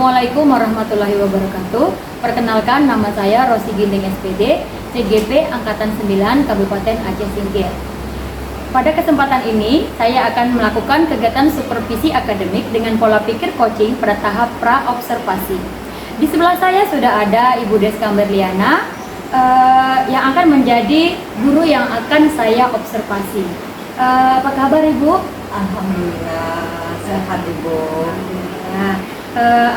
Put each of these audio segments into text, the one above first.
Assalamualaikum warahmatullahi wabarakatuh. Perkenalkan, nama saya Rosi Ginting SPD, CGP Angkatan 9 Kabupaten Aceh Singkil. Pada kesempatan ini, saya akan melakukan kegiatan supervisi akademik dengan pola pikir coaching pada tahap pra-observasi. Di sebelah saya sudah ada Ibu Deska Berliana yang akan menjadi guru yang akan saya observasi. Apa kabar Ibu? Alhamdulillah, sehat Ibu. Nah,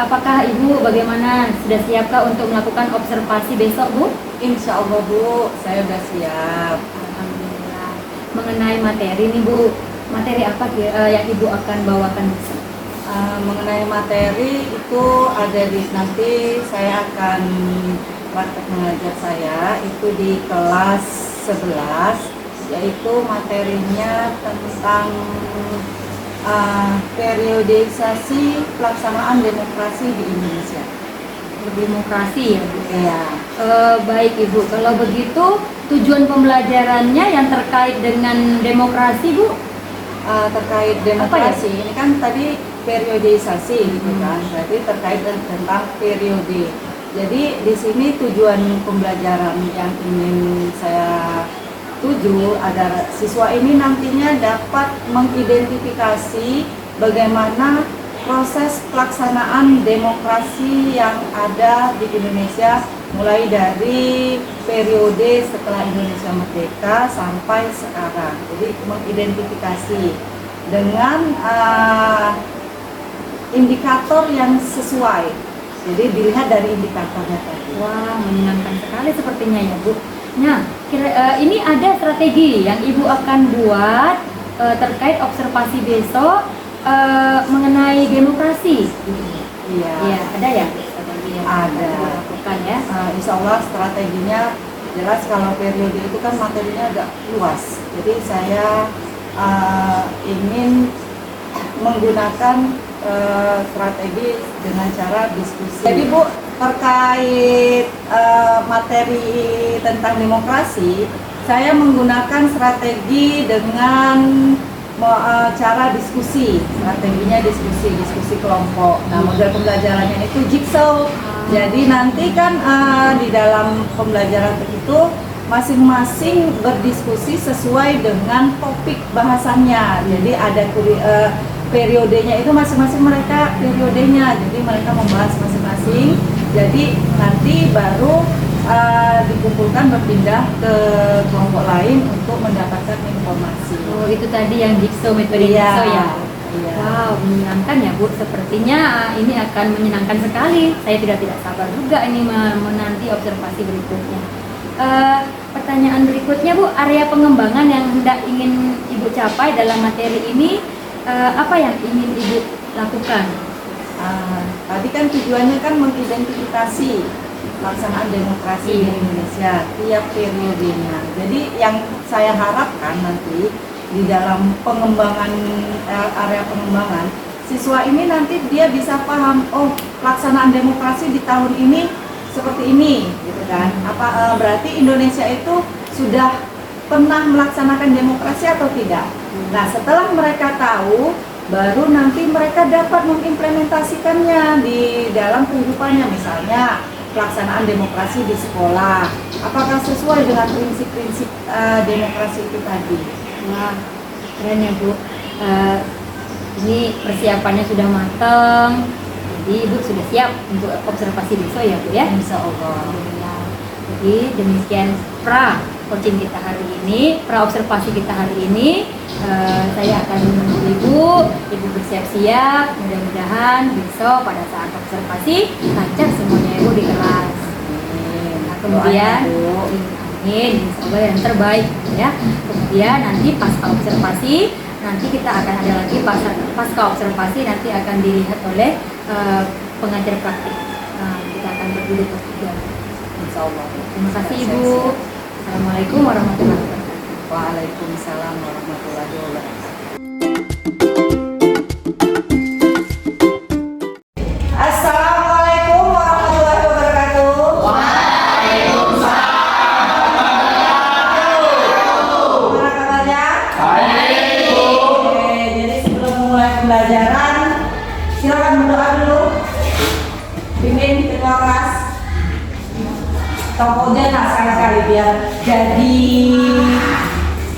apakah Ibu bagaimana? Sudah siapkah untuk melakukan observasi besok, Bu? Insya Allah Bu, saya sudah siap. Alhamdulillah. Mengenai materi nih Bu, materi apa yang Ibu akan bawakan besok? Mengenai materi itu ada di nanti saya akan praktek mengajar saya itu di kelas 11, yaitu materinya tentang periodisasi pelaksanaan demokrasi di Indonesia. Demokrasi ya Bu? Ya. Baik Ibu, kalau begitu tujuan pembelajarannya yang terkait dengan demokrasi Bu? Terkait demokrasi, ini kan tadi periodisasi gitu kan, berarti terkait tentang periode. Jadi di sini tujuan pembelajaran yang ingin saya tuju agar siswa ini nantinya dapat mengidentifikasi bagaimana proses pelaksanaan demokrasi yang ada di Indonesia mulai dari periode setelah Indonesia merdeka sampai sekarang. Jadi mengidentifikasi dengan indikator yang sesuai. Jadi dilihat dari indikatornya tadi. Wah, menyenangkan sekali sepertinya ya Bu. Nah, ini ada strategi yang Ibu akan buat terkait observasi besok mengenai demokrasi. Iya. Iya, ada ya strategi yang Ada. Ibu lakukan ya. Insya Allah strateginya jelas, kalau periode itu kan materinya agak luas. Jadi saya ingin menggunakan strategi dengan cara diskusi. Jadi Bu, terkait materi tentang demokrasi, saya menggunakan strategi dengan cara diskusi. Strateginya diskusi kelompok. Nah, model pembelajarannya itu jigsaw. Jadi nanti kan di dalam pembelajaran itu masing-masing berdiskusi sesuai dengan topik bahasannya. Jadi ada periodenya itu masing-masing mereka periodenya. Jadi mereka membahas masing-masing. Jadi nanti baru dikumpulkan berpindah ke kelompok lain untuk mendapatkan informasi. Oh, itu tadi yang jigsaw, metode jigsaw ya. Iya. Wow, menyenangkan ya Bu. Sepertinya ini akan menyenangkan sekali. Saya tidak sabar juga ini menanti observasi berikutnya. Pertanyaan berikutnya Bu, area pengembangan yang hendak ingin Ibu capai dalam materi ini, apa yang ingin Ibu lakukan? Tadi kan tujuannya kan mengidentifikasi pelaksanaan demokrasi di Indonesia tiap periodenya. Jadi yang saya harapkan nanti di dalam pengembangan area pengembangan, siswa ini nanti dia bisa paham, oh pelaksanaan demokrasi di tahun ini seperti ini, gitu kan? Berarti Indonesia itu sudah pernah melaksanakan demokrasi atau tidak? Nah, setelah mereka tahu, baru nanti mereka dapat mengimplementasikannya di dalam kehidupannya. Misalnya pelaksanaan demokrasi di sekolah, apakah sesuai dengan prinsip-prinsip demokrasi itu tadi? Wah, keren ya Bu. Ini persiapannya sudah matang, jadi Ibu sudah siap untuk observasi besok ya Bu ya? Insya Allah. Alhamdulillah. Jadi demikian coaching kita hari ini, observasi kita hari ini. Saya akan menunggu Ibu bersiap-siap. Mudah-mudahan besok pada saat observasi lancar semuanya Ibu di kelas. Nah, kemudian, amin, semoga yang terbaik ya. Kemudian nanti pasca observasi, nanti kita akan ada lagi pasca observasi nanti akan dilihat oleh pengajar praktik. Kita akan berduduk bertiga. Insya Allah. Terima kasih Ibu. Assalamualaikum warahmatullahi wabarakatuh. Waalaikumsalam warahmatullahi wabarakatuh. Assalamualaikum warahmatullahi wabarakatuh. Waalaikumsalam. Gimana kabarnya? Oke, jadi sebelum mulai pembelajaran, silakan berdoa dulu. tokohnya nah sekali-kali biar jadi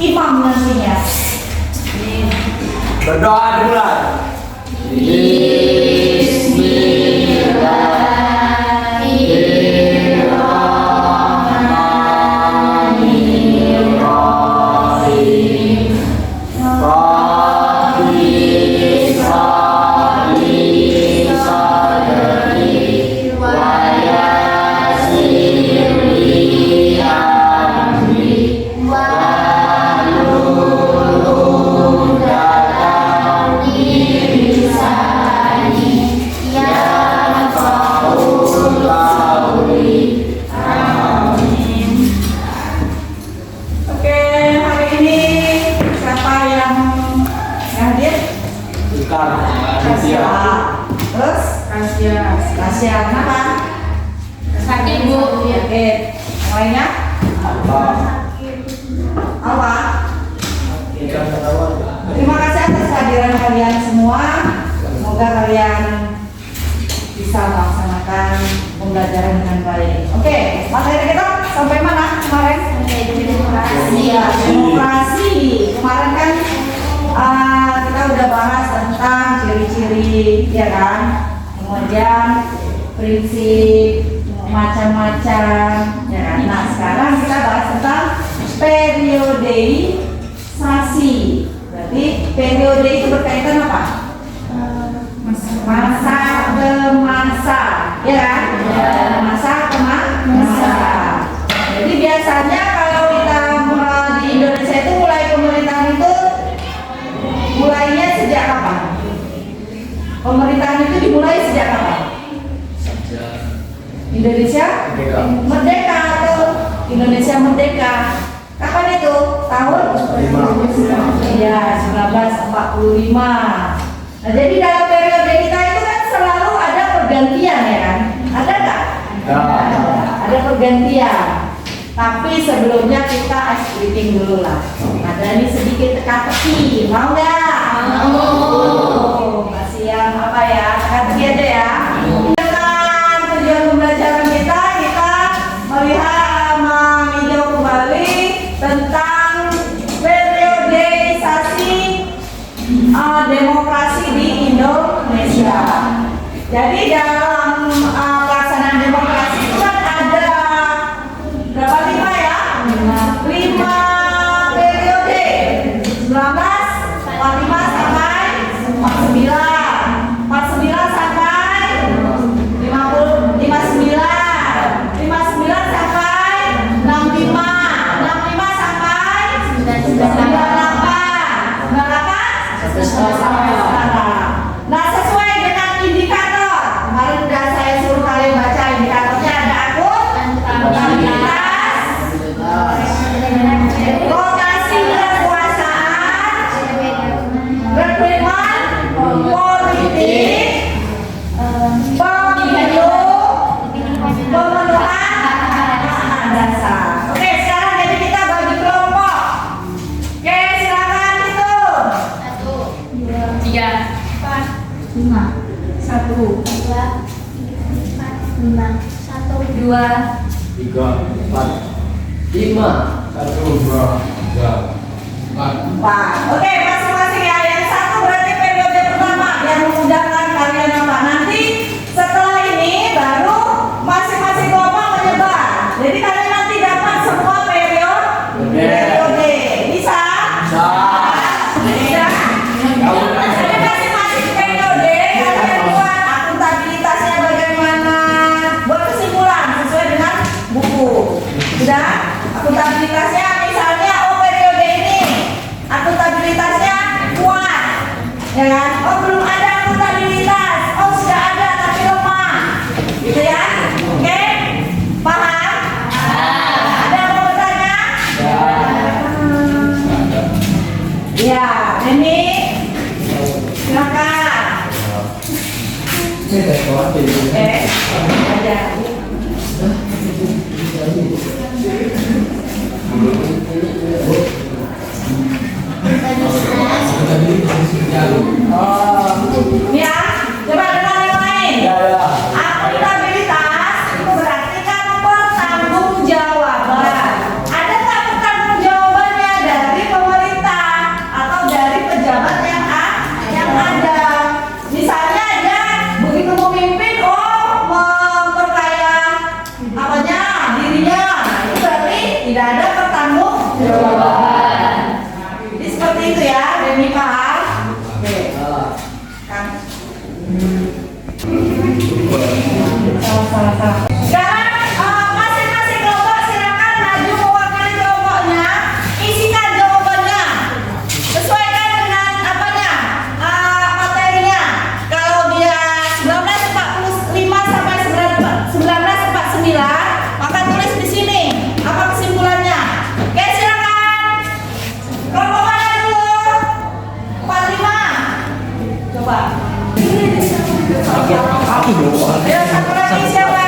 imam nantinya. Berdoa dimulai. Oke, hari ini siapa yang hadir? Kasya. Terus? Kasya. Kenapa? Sakit, Bu. Oke. Lainnya? Apa? Terima kasih atas kehadiran kalian semua. Semoga kalian bisa melaksanakan pembelajaran dengan baik. Oke, materi kita sampai mana kemarin? Iya, demokrasi. Kemarin kan kita udah bahas tentang ciri-ciri, ya kan? Kemudian prinsip macam-macam, ya kan? Nah, sekarang kita bahas tentang periodisasi. Berarti periode itu berkaitan apa? Masa ke masa, ya kan? Masa ke masa. Jadi biasanya kalau kita di Indonesia itu mulai pemerintahan itu mulainya sejak kapan? Pemerintahan itu dimulai sejak kapan? Indonesia merdeka atau Indonesia merdeka. Kapan itu? Tahun? Ya, 1945. Nah, jadi dalam periode kita itu kan selalu ada pergantian, ya kan? Ada nggak? Ada pergantian. Tapi sebelumnya kita ice breaking dulu lah. Ada ini sedikit teka-teki, mau nggak? Mau. Masih yang apa ya? Teka-teki aja ya. Dengan tujuan pembelajaran kita melihat meninjau kembali tentang periodisasi demokrasi di Indonesia. Jadi dalam pelaksanaan demokrasi itu kan ada berapa? 5 ya? 5 periode. 1945 sampai 49. 49 sampai 59. 59 sampai 65. 65 sampai 98. 98 sampai sekarang. Nah, sesuai dengan indikator. Kemarin udah saya suruh kalian baca indikatornya, ada akun, akuntabilitas, rotasi kekuasaan, recruitment, politik, pemilu, pemenuhan hak dasar. Oke, sekarang jadi kita bagi kelompok. Oke, silakan itu. 3, 5, 1, 2, 3, 4, 5, 1, 2, 3, 4. 4. Oke, masing-masing ya. Yang satu berarti periode pertama yang memudahkan kalian apa? Nanti setelah ini baru masing-masing kelompok menyebar. Jadi kalian nanti dapat semua periode. Bisa? Bisa? Jadi masing-masing periode kalian buat akuntabilitasnya bagaimana, buat kesimpulan sesuai dengan buku. Sudah? Akuntabilitasnya misalnya periode ini akuntabilitasnya kuat, ya kan? Belum ada akuntabilitas, sudah ada tapi lemah, gitu ya? Oke? Paham? Ada yang mau bertanya? Ya, ini silakan. Oke, aja. Ini ya, coba dengar yang lain. Akuntabilitas itu berarti kan pertanggung salah. Sekarang masing-masing kelompok silakan maju mewakili kelompoknya, isikan jawabannya, sesuaikan dengan apanya, materinya. Kalau dia 1945 sampai 1949, maka tulis di sini apa kesimpulannya. Oke, silakan. Kelompok mana dulu? 45. Coba. Ayo, satu lagi siapa?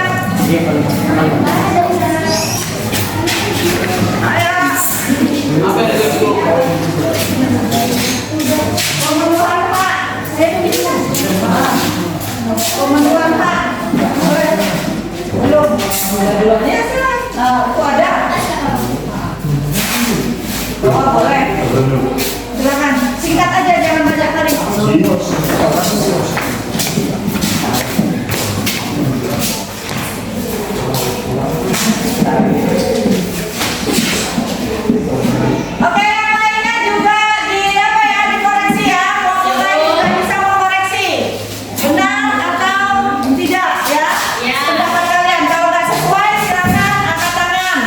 Ayo. Pemenuhan Pak. Pemenuhan Pak. Belum. Belum ya silakan. Itu ada. Oh, boleh. Silakan. Singkat aja, jangan banyak tadi. Oke, yang lainnya juga dikoreksi ya. Yang lain juga bisa mengkoreksi. Benar atau tidak ya? Ya. Pendapat kalian. Kalau nggak sesuai silakan angkat tangan.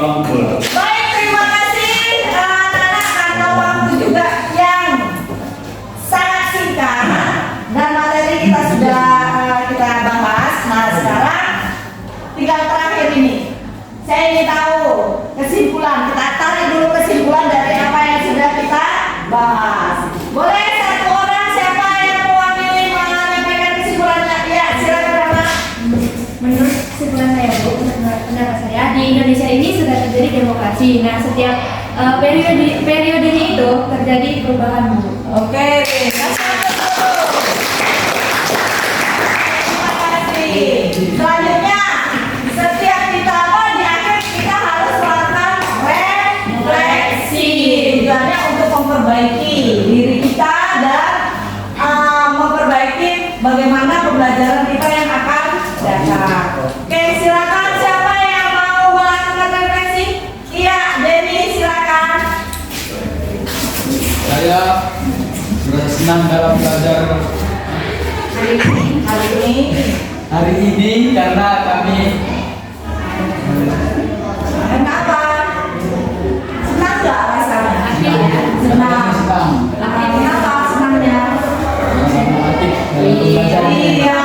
Baik, terima kasih anak-anak karena waktu juga yang sangat singkat dan materi kita sudah kita bahas. Nah, sekarang tinggal terakhir ini. Saya ingin tahu kesimpulan. Kita tarik dulu kesimpulan dari apa yang sudah kita bahas. Boleh satu orang siapa yang mewakili menyampaikan kesimpulannya? Ya, silakan Rama. Menurut kesimpulan saya, Bu, pendapat saya di Indonesia ini sudah terjadi demokrasi. Nah, setiap periodenya itu terjadi perubahan, Bu. Oke, terima kasih. Selanjutnya, setiap kita di akhir kita harus melakukan refleksi. Tujuannya untuk memperbaiki diri kita dan memperbaiki bagaimana pembelajaran kita yang akan datang. Oke, silakan siapa yang mau melakukan refleksi? Iya, Denny silakan. Saya merasa senang dalam belajar hari ini karena kami Kenapa? Senang nggak rasanya? Senang. Kenapa senangnya? aktif dalam pembelajaran. Iya.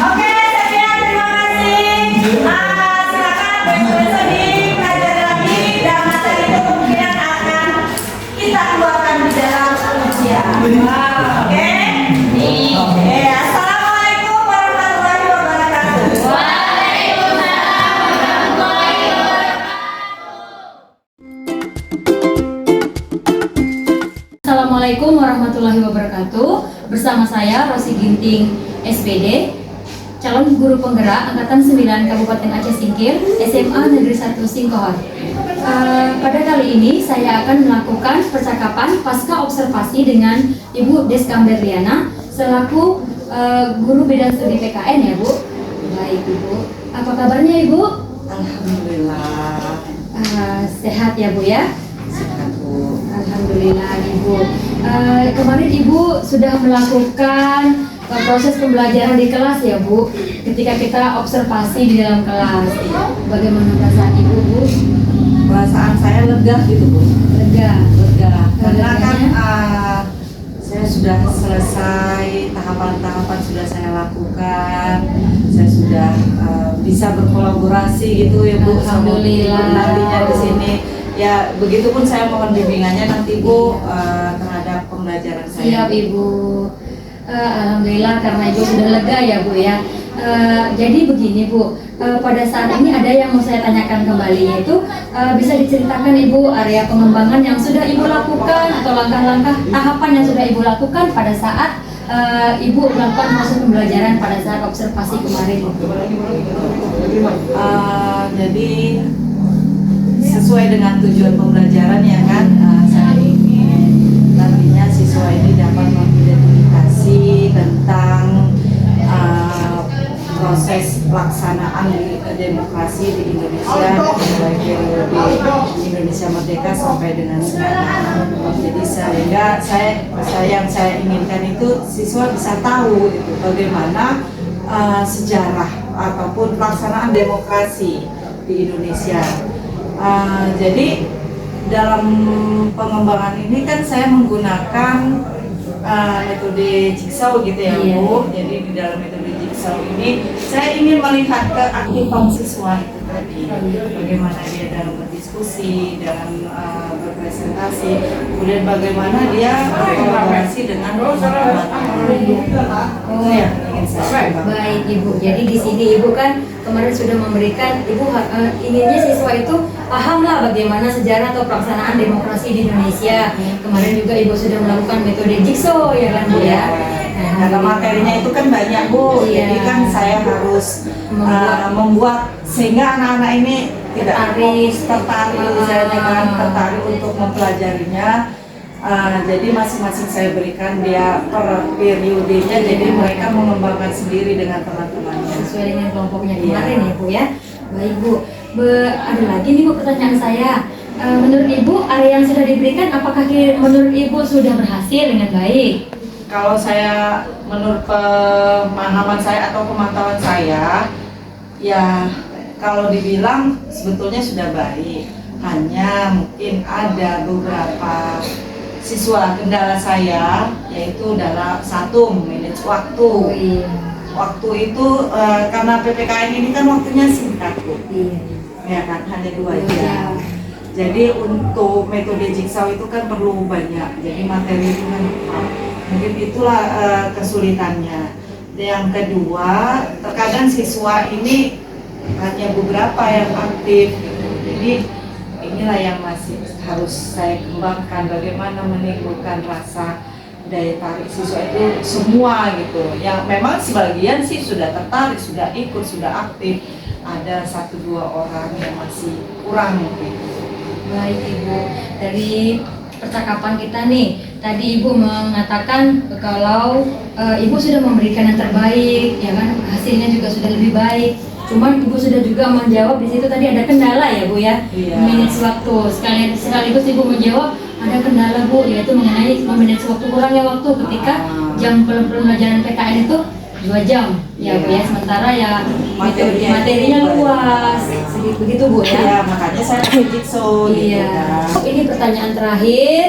Oke, sekian terima kasih. Silakan besok-besok dipelajari lagi dan materi itu kemungkinan akan kita keluarkan di dalam ujian. Oke? Oke, assalamualaikum warahmatullahi wabarakatuh. Assalamualaikum warahmatullahi wabarakatuh. Bersama saya Rosi Ginting SPD, calon guru penggerak Angkatan 9 Kabupaten Aceh Singkil, SMA Negeri 1 Singkohor. Pada kali ini saya akan melakukan percakapan pasca observasi dengan Ibu Deska Berliana selaku guru bidang studi PKN ya, Bu. Baik, Ibu. Apa kabarnya, Ibu? Alhamdulillah. Sehat ya, Bu ya? Sehat, Bu. Alhamdulillah, Ibu. Kemarin Ibu sudah melakukan proses pembelajaran di kelas ya, Bu. Ketika kita observasi di dalam kelas, bagaimana perasaan Ibu, Bu? Perasaan saya lega gitu, Bu. Lega. Karena kan Leganya? saya sudah selesai tahapan-tahapan sudah saya lakukan. Saya sudah bisa berkolaborasi gitu ya, Bu, sama Alhamdulillah. nantinya di sini. Ya, begitupun saya mohon bimbingannya nanti, Bu, terhadap pembelajaran saya. Siap, Ibu. Alhamdulillah karena Ibu sudah lega ya, Bu ya. Jadi begini, Bu, pada saat ini ada yang mau saya tanyakan kembali, yaitu bisa diceritakan Ibu area pengembangan yang sudah Ibu lakukan atau langkah-langkah tahapan yang sudah Ibu lakukan pada saat Ibu melakukan proses pembelajaran pada saat observasi kemarin. Jadi sesuai dengan tujuan pembelajaran ya kan, saya ingin nantinya siswa ini dapat mengidentifikasi tentang pelaksanaan demokrasi di Indonesia mulai periode Indonesia Merdeka sampai dengan sekarang. Jadi sehingga yang saya inginkan itu siswa bisa tahu itu bagaimana sejarah ataupun pelaksanaan demokrasi di Indonesia. Jadi dalam pengembangan ini kan saya menggunakan metode jigsaw gitu ya Bu. Jadi di dalam metode jigsaw ini saya ingin melihat keaktifan siswa itu tadi, bagaimana dia dalam berdiskusi, dalam berpresentasi, kemudian bagaimana dia berkolaborasi dengan teman-teman. Itu yang ingin saya kembangkan. Baik Ibu, jadi di sini Ibu kan kemarin sudah memberikan, Ibu inginnya siswa itu pahamlah bagaimana sejarah atau pelaksanaan demokrasi di Indonesia. Kemarin juga Ibu sudah melakukan metode jigsaw ya kan Bu ya. Karena materinya itu kan banyak Bu, Iya. jadi kan saya harus membuat sehingga anak-anak ini tidak tertarik misalnya kan, tertarik untuk mempelajarinya. Jadi masing-masing saya berikan dia per periodenya, jadi mereka mengembangkan sendiri dengan teman-temannya. Sesuai dengan kelompoknya Iya. kemarin ya Bu ya. Baik Bu, ada lagi nih Bu pertanyaan saya. Menurut Ibu area yang sudah diberikan apakah menurut Ibu sudah berhasil dengan baik? Kalau saya menurut pemahaman saya atau pemantauan saya, ya kalau dibilang sebetulnya sudah baik. Hanya mungkin ada beberapa siswa kendala saya, yaitu dalam satu manage waktu. Iya. Waktu itu karena PPKN ini kan waktunya singkat Bu, Iya. ya kan hanya 2 jam. Jadi untuk metode jigsaw itu kan perlu banyak, jadi materi itu kan mungkin itulah kesulitannya. Yang kedua, terkadang siswa ini hanya beberapa yang aktif gitu. Jadi inilah yang masih harus saya kembangkan, bagaimana menimbulkan rasa daya tarik siswa itu semua gitu. Yang memang sebagian sih sudah tertarik, sudah ikut, sudah aktif. Ada 1-2 orang yang masih kurang gitu. Baik Ibu, dari percakapan kita nih, tadi Ibu mengatakan kalau Ibu sudah memberikan yang terbaik, ya kan, hasilnya juga sudah lebih baik. Cuman Ibu sudah juga menjawab di situ tadi ada kendala ya Bu ya, Iya. manage waktu. Sekaligus Ibu menjawab ada kendala Bu, yaitu mengenai memanage waktu, kurangnya waktu ketika jam pembelajaran PKN itu 2 jam ya Bu ya, sementara ya materinya luas, begitu Bu ya. Ya, makanya saya pakai jigsaw gitu Iya. kan. Ini pertanyaan terakhir.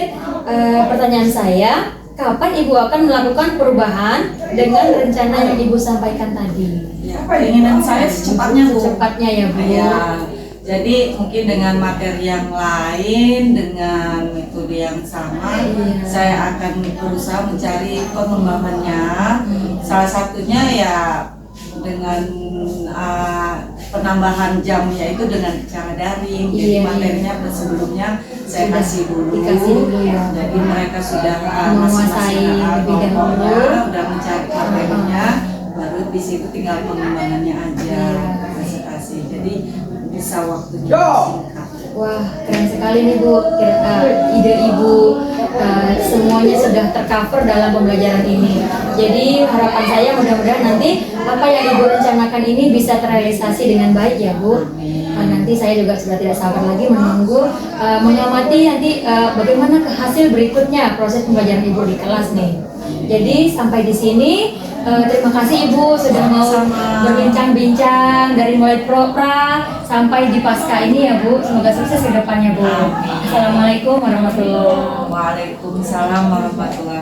Pertanyaan saya, kapan Ibu akan melakukan perubahan dengan rencana yang Ibu sampaikan tadi? Ya, keinginan saya secepatnya Bu. Secepatnya ya Bu. Ya, jadi mungkin dengan materi yang lain, dengan metode yang sama, Iya. saya akan berusaha mencari pengembangannya. Salah satunya ya dengan penambahan jam, yaitu dengan cara daring. Jadi Iya, materinya sebelumnya saya Sudah kasih dikasih dulu ya. Jadi mereka sudah Menguasai lebih dahulu. udah mencari materinya, baru di situ tinggal pengembangannya aja, Iya. presentasi. Jadi bisa waktunya singkat. Wah, keren sekali nih Bu. Ide Ibu semuanya sudah tercover dalam pembelajaran ini. Jadi harapan saya mudah-mudahan nanti apa yang Ibu rencanakan ini bisa terrealisasi dengan baik ya Bu. Nanti saya juga sudah tidak sabar lagi menunggu mengamati nanti bagaimana hasil berikutnya proses pembelajaran Ibu di kelas nih. Jadi sampai di sini terima kasih Ibu sudah mau berbincang-bincang dari mulai pra sampai di pasca ini ya Bu. Semoga sukses ke depannya Bu. Assalamualaikum warahmatullahi wabarakatuh. Waalaikumsalam warahmatullahi